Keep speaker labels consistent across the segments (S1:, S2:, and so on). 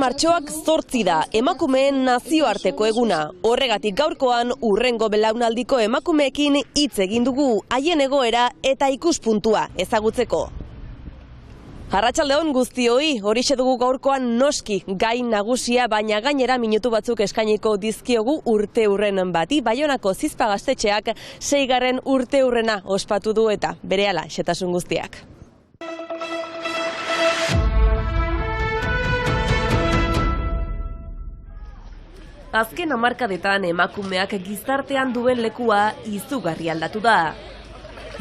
S1: martxoak 8 da, emakumeen nazioarteko eguna. Horregatik gaurkoan hurrengo belaunaldiko emakumeekin hitz egin dugu haien egoera eta ikuspuntua ezagutzeko. Arratsaldeon guztioi, horixe dugu gaurkoan noski gai nagusia, baina gainera minutu batzuk eskainiko dizkiogu urteurren bati. Baionako Zizpa gaztetxeak 6. urteurrena ospatu du eta berehala xetasun guztiak. Azken hamarkadetan emakumeak gizartean duen lekua izugarri aldatu da.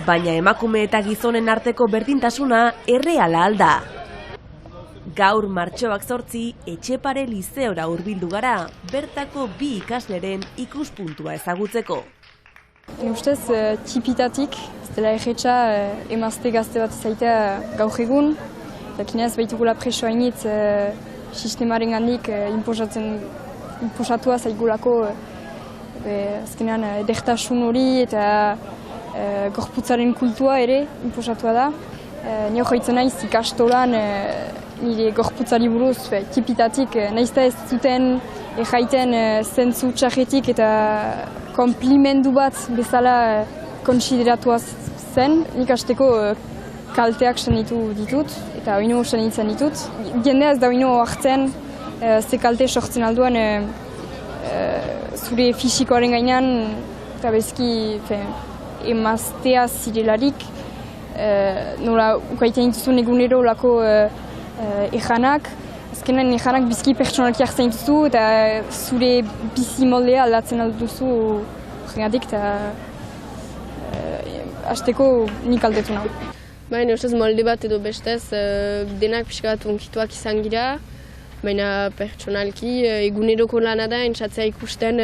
S1: Baina emakume eta gizonen arteko berdintasuna erreala alda. Gaur martxoak 8 Etxepare lizeora hurbildu gara, bertako 2 ikasleren ikuspuntua ezagutzeko.
S2: Ustez, tipitatik, ez dela erretxa emazte gazte bat zaitea gaur egun, dakinez behitugula preso hainitz sistemaren gandik inposatua zaigulako azkenean edertasun hori eta gorputzaren kultua ere inposatua da. Nio joitzen naiz ikastolan nire gorputzari buruz tipitatik naizta ez zuten erraiten zentzu txarretik eta konplimendu bat bezala konsideratua zen. Nik hasteko kalteak sanitu ditut eta oino sanitzen ditut. Jendea ez da oino hartzen ze kalte sortzen alduan zure fisikoaren gainean eta bezki emaztea zirelarik nola ukaiten dituzun egunero lako ejanak. Azkenan ejanak bizki pertsonalki hartzen dituzu eta zure bizi moldea aldatzen alduzu jengatik eta hasteko nik aldetu nahi.
S3: Baina ustez molde bat edo bestez denak pixka bat unkituak izan gira. Baina pertsonalki eguneroko lana da, entzatzea ikusten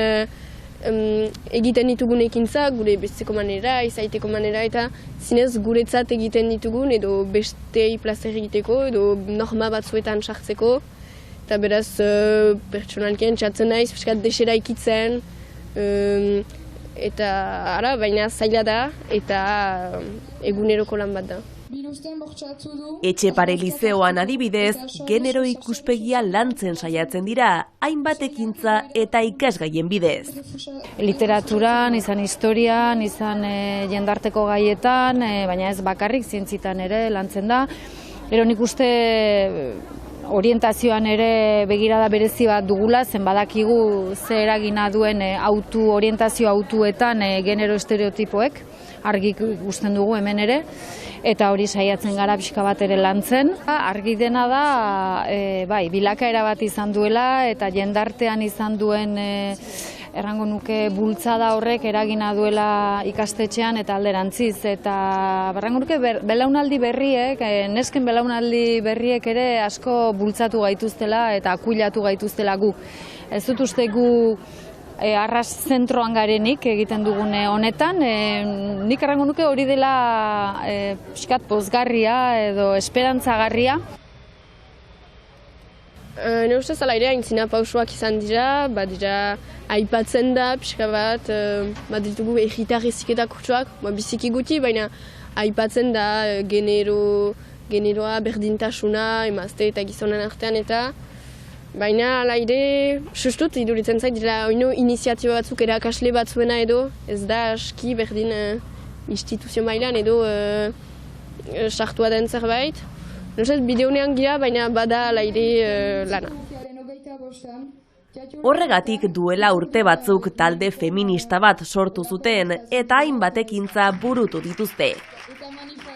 S3: egiten ditugun ekintza, gure besteko manera, izaiteko manera, eta zinez guretzat egiten ditugun, edo bestei plazer egiteko, edo norma batzuetan sartzeko. Eta beraz, pertsonalki entzatzen naiz, piskat desera ikitzen, eta ara, baina zaila da, eta eguneroko lan bat da.
S1: Etxepare lizeoan adibidez, genero ikuspegia lantzen saiatzen dira, hainbat ekintza eta ikasgaien bidez.
S4: Literaturan, izan historian, izan jendarteko gaietan, baina ez bakarrik zientzitan ere lantzen da. Ero nik uste orientazioan ere begirada berezi bat dugula, zen badakigu ze eragina duen orientazio autuetan genero estereotipoek, argi ikusten dugu hemen ere, eta hori saiatzen gara pixka bat ere lantzen. Argi dena da, bilakaera bat izan duela eta jendartean izan duen errango nuke bultzada horrek eragina duela ikastetxean eta alderantziz. Eta errango nuke belaunaldi berriek, nesken belaunaldi berriek ere asko bultzatu gaituztela eta akuilatu gaituztela gu. Ez dut uste gu arras zentroan garenik egiten dugune honetan, nik errango nuke hori dela pixkat pozgarria edo esperantzagarria.
S3: Ne ustez ala ere aintzina pausuak izan dira, badira aipatzen da pixka bat, ditugu egitar eziketa kurtsuak, biziki guti, baina aipatzen da generoa, berdintasuna, emazte eta gizonen artean eta baina ala ere, sustut iduritzen zait, dira oino iniziatiba batzuk erakasle batzuena edo, ez da aski berdin instituzio mailan edo sartua den zerbait. Nosez, bideonean gira, baina bada ala ere lana.
S1: Horregatik duela urte batzuk talde feminista bat sortu zuten eta hainbat ekintza burutu dituzte.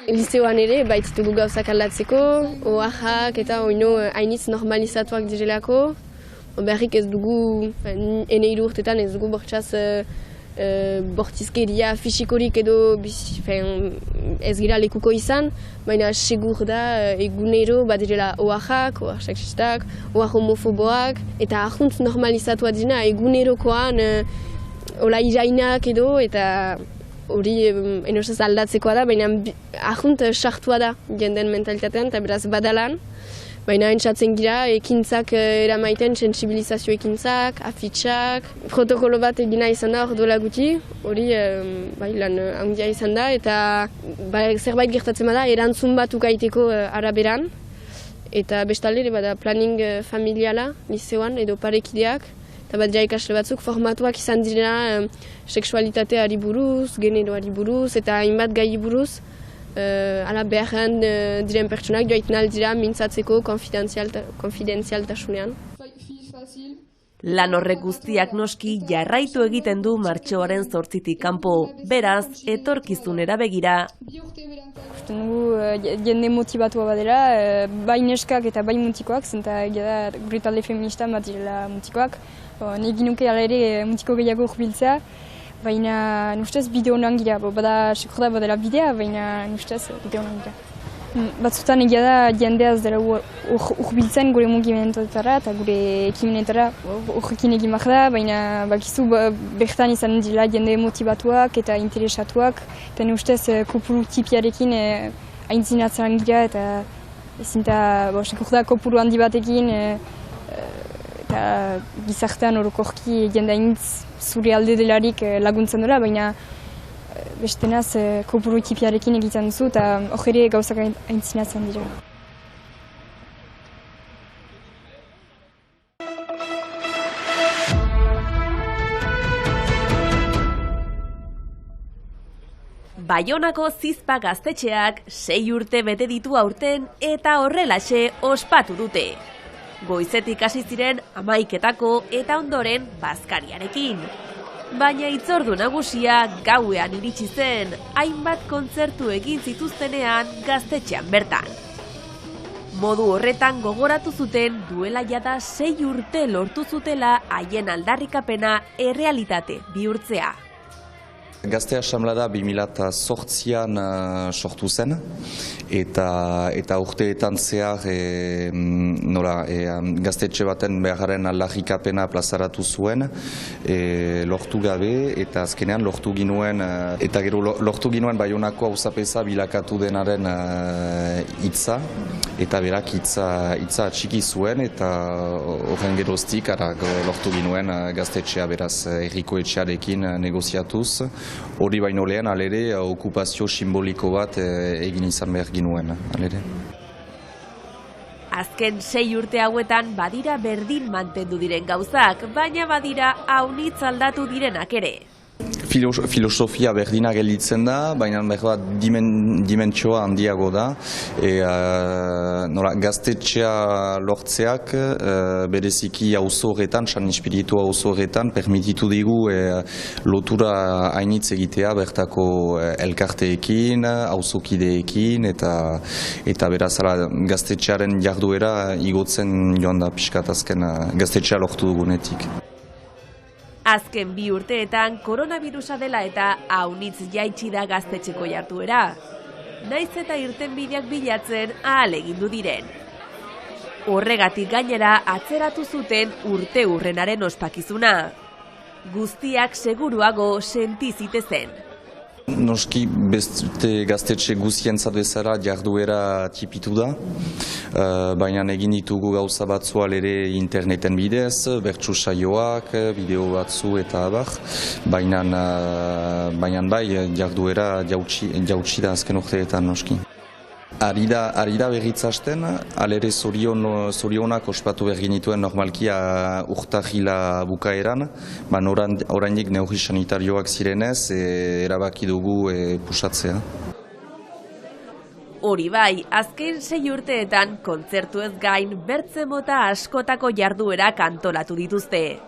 S3: Lizeoan ere, baititugu gauzak aldatzeko, oaxak eta oino hainitz normalizatuak direlako. Berrik ez dugu, ene 3 urtetan ez dugu bortxaz bortizkeria fisikorik edo ez gira lekuko izan, baina segur da egunero badirela oaxak, oax sexistak, oax homofoboak, eta ahuntz normalizatua dira egunerokoan ola irainak edo, eta hori enosaz aldatzekoa da, baina ahunt sartua da jenden mentalitatean, eta beraz badalan. Baina entzatzen gira, ekintzak eramaiten, sensibilizazio ekintzak, afitxak, protokolo bat egina izan da hor duela guti, hori lan handia izan da, eta zerbait gertatzen bada erantzun bat ukaiteko araberan, Eta bestalde ere bada planning familiala, liceoan edo parekideak, eta bat ikasle batzuk formatuak izan dira sexualitateari buruz, generoari buruz, eta hainbat gai buruz, ala beharren diren pertsonak joaiten aldira mintzatzeko konfidentzialtasunean.
S1: Lan horrek guztiak noski jarraitu egiten du martxoaren 8tik kanpo, beraz, etorkizunera begira.
S2: Usten dugu jende motibatua badela, bai neskak eta bai mutikoak, zenta gure talde feministan bat direla mutikoak. Negi nuke ala ere mutiko gehiago urbiltzea, baina nustez bide honan gira. Bada sekur da badela bidea, baina nustez bide honan gira. Batzutan egia da jendeaz dela urbiltzen gure mugimenduetara eta gure ekimenetara urrekin egin behar da, baina bakizu bertan izan dira jende motivatuak eta interesatuak, eta ustez kopuru tipiarekin aintzinatzen gira eta ezinta sekur da kopuru handi batekin eta gizartean orokorki jende hainitz zure alde delarik laguntzen dela, baina bestenaz kopuru tipiarekin egiten duzu eta hor ere gauzak aintzinatzen dira.
S1: Baionako Zizpa gaztetxeak 6 urte bete ditu aurten eta horrelaxe ospatu dute. Goizetik hasi ziren 11etako eta ondoren bazkariarekin. Baina hitzordu nagusia gauean iritsi zen, hainbat kontzertu egin zituztenean gaztetxean bertan. Modu horretan gogoratu zuten duela jada 6 urte lortu zutela haien aldarrikapena errealitate bihurtzea.
S5: Gazte asamblea 2008an sortu zen, eta urteetan zehar gaztetxe baten beharren aldarrikapena plazaratu zuen, lortu gabe, eta azkenean lortu ginuen, eta gero lortu ginuen Baionako auzapeza bilakatu denaren hitza, eta berak hitza txiki zuen, eta horren geroztik lortu ginuen gaztetxea beraz herriko etxearekin negoziatuz. Hori baino lehen, alere, okupazio simboliko bat egin izan behar ginuen, alere.
S1: Azken 6 urte hauetan badira berdin mantendu diren gauzak, baina badira aunitz aldatu direnak ere.
S5: Filosofia berdina gelditzen da, baina dimentsioa handiago da. Gaztetxea lortzeak bereziki auzo horretan, San Espiritu auzo horretan, permititu digu lotura hainitz egitea bertako elkarteekin, auzokideekin, eta beraz gaztetxearen jarduera igotzen joan da pixkat azken gaztetxea lortu dugunetik.
S1: Azken 2 urteetan koronavirusa dela eta aunitz jaitsi da gaztetxeko jarduera. Naiz eta irtenbideak bilatzen ahalegindu diren. Horregatik gainera atzeratu zuten urte hurrenaren ospakizuna. Guztiak seguruago senti zitezen.
S5: Noski beste gaztetxe guztientzat bezala jarduera tipitu da, baina egin ditugu gauza batzual ere interneten bidez, bertsu saioak, bideo batzu eta abar, baina bai jarduera jautsi da azken urteetan noski. Ari da berritzasten, alere zorionak ospatu berginituen normalkia urtahila bukaeran, oraindik neurri sanitarioak zirenez, erabaki dugu pusatzea.
S1: Hori bai, azken 6 urteetan kontzertu ez gain bertze mota askotako jarduerak antolatu dituzte.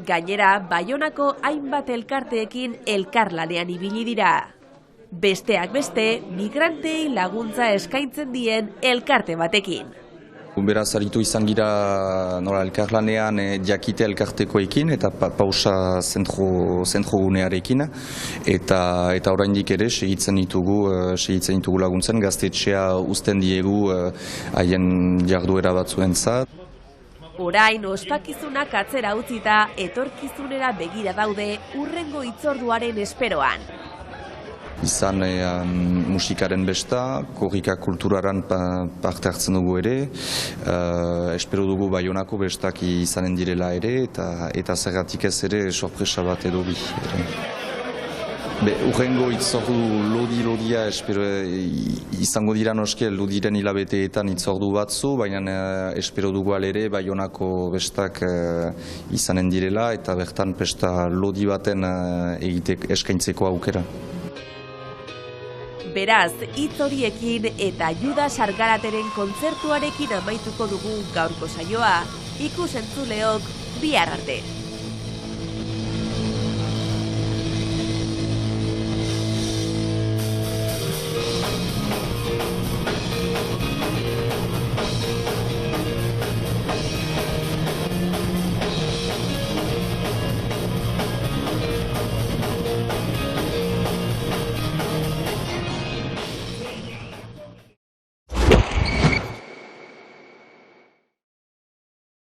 S1: Gainera, Baionako hainbat elkarteekin elkarlanean ibili dira. Besteak beste, migrantei laguntza eskaintzen dien elkarte batekin.
S5: Beraz, aritu izan gira elkarlanean jakite elkartekoekin eta pausa zentro gunearekin, eta oraindik ere segitzen ditugu laguntzen, gaztetxea uzten diegu haien jarduera batzuentzat.
S1: Orain ospakizunak atzera utzita etorkizunera begira daude hurrengo hitzorduaren esperoan.
S5: Izan musikaren besta, korrika kulturaran parte hartzen dugu ere, espero dugu Baionako bestak izanen direla ere, eta zergatik ez ere sorpresa bat edo bi. Urrengo itzordu lodi-lodia izango dira noski lodiren hilabeteetan itzordu batzu, baina espero dugu alere Baionako bestak izanen direla eta bertan pesta lodi baten eskaintzeko aukera.
S1: Beraz, hitz horiekin eta Judas Argarateren kontzertuarekin amaituko dugu gaurko saioa, ikus-entzuleok bihar arte.